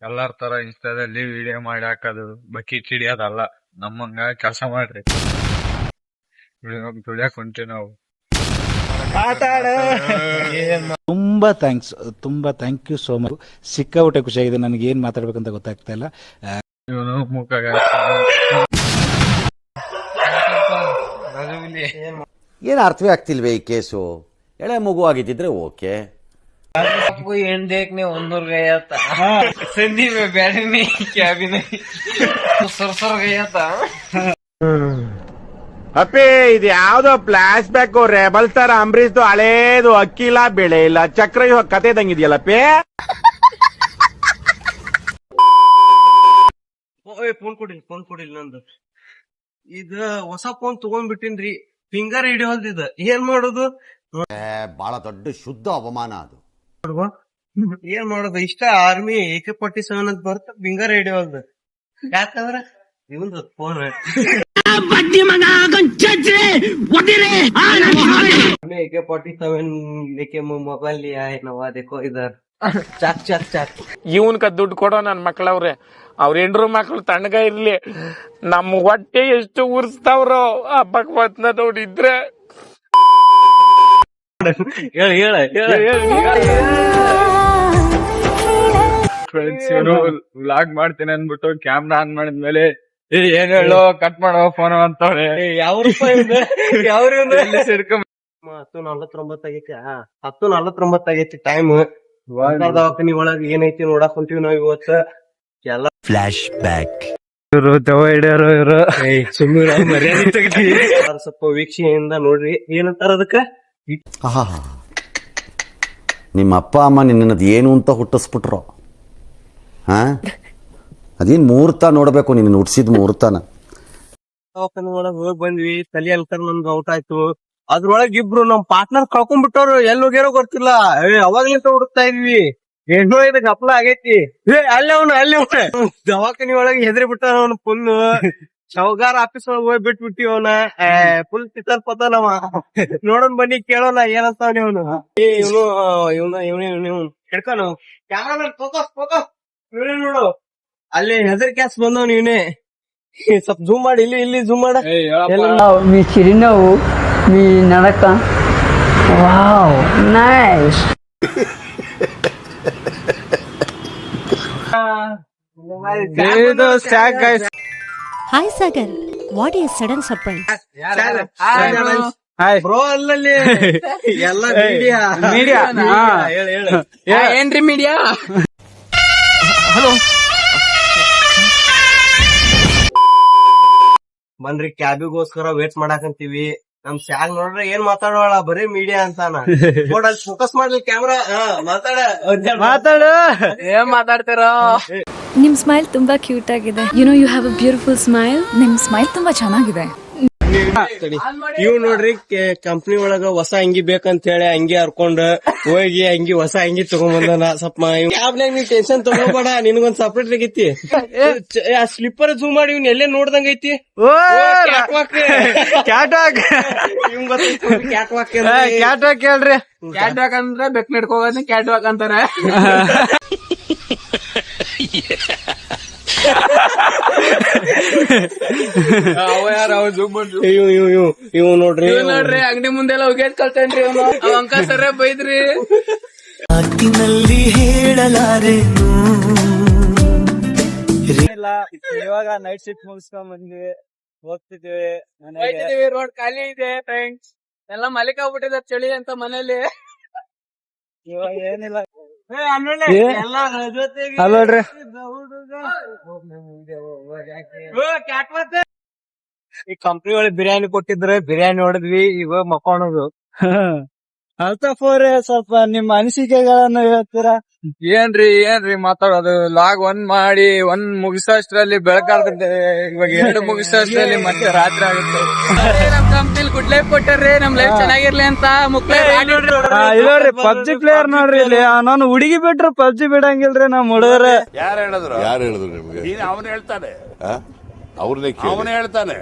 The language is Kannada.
ಎಲ್ಲಾರ ತರ ಇನ್ಸ್ಟಾದಲ್ಲಿ ವಿಡಿಯೋ ಮಾಡಿ ಹಾಕೋದು ಬಕೀಟ್ ಹಿಡಿಯೋದಲ್ಲ. ನಮ್ಮಂಗ ಕೆಲಸ ಮಾಡ್ರಿ. ದುಡಿಯಾಕ ಹೊಂಟೀವಿ ನಾವು. ತುಂಬಾ ಥ್ಯಾಂಕ್ ಯು ಸೋ ಮಚ್. ಸಿಕ್ಕಾಬಿಟ್ಟೆ ಖುಷಿಯಾಗಿದೆ. ನನಗೆ ಏನ್ ಮಾತಾಡ್ಬೇಕಂತ ಗೊತ್ತಾಗ್ತಾ ಇಲ್ಲ. ಇವನು ಮುಖ ಏನು ಅರ್ಥವೇ ಆಗ್ತಿಲ್ವೇ ಈ ಕೇಸು? ಎಳೆ ಮಗು ಆಗಿದ್ದಿದ್ರೆ ಓಕೆ. आपको एंड देखने उन्नूर गया था, सिंधी में बैठने क्या भी नहीं, सरसर गया था. ಅಪ್ಪಿ ಇದು ಯಾವ್ದೋ ಫ್ಲಾಶ್ ಬ್ಯಾಕ್ ರೆಬಲ್ ತರ ಅಂಬರೀಶ್ದು ಹಳೇದು ಅಕ್ಕಿ ಇಲ್ಲ ಬೆಳೆ ಇಲ್ಲ ಚಕ್ರ ಕತೆ ಇದಂಗಿದೆಯಲ್ಲಪ್ಪಿ. ಫೋನ್ ಕೊಡಿಲ್ಲ ನಂದು. ಇದು ಹೊಸ ಫೋನ್ ತಗೊಂಡ್ಬಿಟ್ಟಿನ್ರಿ, ಫಿಂಗರ್ ಹಿಡಿಯೋಲ್ದಿದ. ಏನ್ ಮಾಡೋದು? ಬಹಳ ದೊಡ್ಡ ಶುದ್ಧ ಅವಮಾನ ಅದು. ಏನ್ ಮಾಡೋದು? ಇಷ್ಟ ಆರ್ಮಿ AK-47 ಅಂತ ಬರ್ತ, ಫಿಂಗರ್ ಹಿಡಿಯೋಲ್ದು. ಯಾಕಂದ್ರ ಇವಂದು ಫೋನ್ AK-47 लेके मोबाइल लिया है नवा, देखो इधर. Chalk chalk chalk. ಇವನ್ಕ ದುಡ್ಡು ಕೊಡೋ ನನ್ ಮಕ್ಳವ್ರೆ. ಅವ್ರ ಹೆಂಡ್ರು ಮಕ್ಳು ತಣ್ಣಗ ಇರ್ಲಿ. ನಮ್ ಹೊಟ್ಟೆ ಎಷ್ಟು ಉರ್ಸ್ತಾವ್ರೋ ಆ ಭಗವತ್ನ ನೋಡಿದ್ರೆ. ಫ್ರೆಂಡ್ಸ್, ಇವನು ವ್ಲಾಗ್ ಮಾಡ್ತೇನೆ ಅನ್ಬಿಟ್ಟು ಕ್ಯಾಮ್ರಾ ಆನ್ ಮಾಡಿದ್ಮೇಲೆ ಏನ್ ಹೇಳೋ ಕಟ್ ಮಾಡೋ ಫೋನ್ ಅಂತವ್ರೆ. ಯಾವ ರೂಪಾಯಿ ಹಿಡ್ಕೊಂಡ್ 10:49 ಆಗೈತಿ ಟೈಮ್. ದವಾಖಾನಿ ಒಳಗ ಏನೈತಿ ನೋಡಕ್ ಹೊಂಟಿವಿ ನಾವ್ ಇವತ್ತ. ಎಲ್ಲ ಫ್ಲಾಶ್ ಬ್ಯಾಕ್. ಇವರು ಸುಮ್ಮನೆ ಮರ್ಯಾದೆ ತೆಗಿತೀವಿ. ಸ್ವಲ್ಪ ವೀಕ್ಷಣೆಯಿಂದ ನೋಡ್ರಿ. ಏನಂತಾರ ಅದಕ್ಕ? ನಿಮ್ಮ ಅಪ್ಪ ಅಮ್ಮ ನಿನ್ನದು ಏನು ಅಂತ ಹುಟ್ಟಿಸ್ಬಿಟ್ರು. ಹಾ, ಅದೇನು ಮುಹೂರ್ತ ನೋಡ್ಬೇಕು, ನಿನ್ನ ಹುಟ್ಟಿಸಿದ ಮುಹೂರ್ತನ. ದವಾಖಾನಿ ಒಳಗ ಹೋಗಿ ಬಂದ್ವಿ. ತಲೆ ಅಲ್ಕರ್ ನಮ್ದು ಔಟ್ ಆಯ್ತು. ಅದ್ರೊಳಗ ಇಬ್ರು ನಮ್ ಪಾರ್ಟ್ನರ್ ಕಳ್ಕೊಂಡ್ಬಿಟ್ಟವ್ರು. ಎಲ್ಲಿ ಹೋಗ್ಯಾರೋ ಗೊತ್ತಿಲ್ಲ. ಅವಾಗ್ಲಿಂತ ಹುಡುಕ್ತಾ ಇದ್ವಿ. ಏನೋ ಇದು ಗಪ್ಲ ಆಗೈತಿ. ಅಲ್ಲಿ ದವಾಖಾನಿ ಒಳಗೆ ಹೆದರಿ ಬಿಟ್ಟ ಅವನು ಫುಲ್. ಚೌಗಾರ ಆಫೀಸ್ ಒಳಗೆ ಹೋಗಿ ಬಿಟ್ಬಿಟ್ಟಿ ಅವನ. ಫುಲ್ ತಿತ್ತಲ್ ಪತನವ. ನೋಡೋನ್ ಬನ್ನಿ, ಕೇಳೋಣ ಏನಂತಾವನಿ ಅವನು. ಇವನು ಹಿಡ್ಕೊನು ಕ್ಯಾಮ್ರಾಮನ್ ಫೋಕಸ್ ನೋಡು. ಅಲ್ಲಿ ಹೆದರ್ ಕ್ಯಾಸ್ ಬಂದವ್ ನೀವನೇ. ಸ್ವಲ್ಪ ಜೂಮ್ ಮಾಡಿ, ಇಲ್ಲಿ ಜೂಮ್ ಮಾಡ. మీ చిరునవ్వు, మీ నడక, wow nice. Hi Sagar, what is sudden surprise? Bro ಅಲ್ಲಲ್ಲಿ ಎಲ್ಲ ಮೀಡಿಯಾ. ಏನ್ರಿ ಮೀಡಿಯಾ? ಹಲೋ ಬನ್ರಿ, ಕ್ಯಾಬಿಗೋಸ್ಕರ ವೇಟ್ ಮಾಡಾಕಂತೀವಿ. ನಮ್ ಸ್ಯಾಗ್ ನೋಡ್ರೆ ಏನ್ ಮಾತಾಡೋಳ, ಬರೀ ಮೀಡಿಯಾ ಅಂತಾನ. ನೋಡಲ್ಲಿ ಫೋಕಸ್ ಮಾಡ್ಲಿ ಕ್ಯಾಮ್ರಾ. ಮಾತಾಡ ಏನ್ ಮಾತಾಡ್ತೀರ? ನಿಮ್ ಸ್ಮೈಲ್ ತುಂಬಾ ಕ್ಯೂಟ್ ಆಗಿದೆ. You have a beautiful smile. ನಿಮ್ ಸ್ಮೈಲ್ ತುಂಬಾ ಚೆನ್ನಾಗಿದೆ. ಇವ್ ನೋಡ್ರಿ, ಕಂಪ್ನಿ ಒಳಗ ಹೊಸ ಅಂಗಿ ಬೇಕಂತ ಹೇಳಿ ಅಂಗಿ ಹರ್ಕೊಂಡ್ ಹೋಗಿ ಅಂಗಿ ಹೊಸ ಅಂಗಿ ತಗೊಂಡ್ಬಂದನ. ಸ್ವಲ್ಪ ಕ್ಯಾಬ್ನಾಗ ನೀವ್ ಟೆನ್ಷನ್ ತಗೋಬೇಡ, ನಿನ್ಗೊಂದ್ ಸಪ್ರೇಟ್ ಆಗೈತಿ. ಸ್ಲಿಪ್ಪರ್ ಜೂಮ್ ಮಾಡಿ ಇವ್ನ ಎಲ್ಲೇ ನೋಡ್ದಂಗ ಐತಿ. ಕ್ಯಾಟ್ವಾಕ್ ಹೇಳ್ರಿ. ಕ್ಯಾಟ್ವಾಕ್ ಅಂದ್ರೆ ಬೆಕ್ ನಡ್ಕೋಗೋದ್ ಕ್ಯಾಟ್ವಾಕ್ ಅಂತಾರ. ಇವ್ ನೋಡ್ರಿ ಅಂಗಡಿ ಮುಂದೆಲ್ಲ ಹೋಗ್ಯಾದ್ ಕಲ್ತೇನ್ರಿ ಅವನು. ಅಂಕ ಸರ ಬೈದ್ರಿ. ಮಾತಿನಲ್ಲಿ ಹೇಳಲಾರೇನು. ಇವಾಗ ನೈಟ್ ಶಿಫ್ಟ್ ಮುಗಿಸ್ಕೊಂಡ್ ಬಂದ್ವಿ, ಹೋಗ್ತಿದೀವಿ. ರೋಡ್ ಖಾಲಿ ಇದೆ ಫ್ರೆಂಡ್ಸ್. ಎಲ್ಲ ಮಲಿಕ ಆಗ್ಬಿಟ್ಟಿದ ಚಳಿ ಅಂತ ಮನೇಲಿ. ಇವಾಗ ಏನಿಲ್ಲ. ಈ ಕಂಪ್ನಿ ಒಳಗೆ ಬಿರಿಯಾನಿ ಕೊಟ್ಟಿದ್ರೆ ಬಿರಿಯಾನಿ ಹೊಡೆದ್ವಿ. ಈಗ ಮಕ್ಕೊಳೋದು. ಅಲ್ತಾಫ್ ಸ್ವಲ್ಪ ನಿಮ್ಮ ಅನಿಸಿಕೆಗಳನ್ನ ಹೇಳ್ತೀರಾ? ಏನ್ರಿ ಮಾತಾಡೋದು? ಲಾಗ್ 1 ಮಾಡಿ 1 ಮುಗಿಸೋಷ್ಟ್ರಲ್ಲಿ ಬೆಳಕಾಗುತ್ತೆ. ಇವಾಗ 2 ಮುಗಿಸೋಷ್ಟ್ರಲ್ಲಿ ಮತ್ತೆ ರಾತ್ರಿ ಆಗುತ್ತೆ. ನಮ್ ಕಂಪ್ನಿಲಿ ಗುಡ್ ಲೈಫ್ ಕೊಟ್ಟಾರ್ರಿ, ನಮ್ ಲೈಫ್ ಚೆನ್ನಾಗಿರ್ಲಿ ಅಂತ. ಇಲ್ಲೋಡ್ರಿ ಪಬ್ಜಿ ಪ್ಲೇಯರ್ ನೋಡ್ರಿ. ಇಲ್ಲಿ ನಾನು ಹುಡುಗಿ ಬಿಟ್ರು ಪಬ್ಜಿ ಬಿಡಂಗಿಲ್ರಿ ನಮ್ ಹುಡುಗರ. ಯಾರು ಹೇಳಿದ್ರು ನಿಮ್ಗೆ? ಅವನು ಹೇಳ್ತಾನೆ, ಅವ್ರನ್ನೇ ಹೇಳ್ತಾನೆ.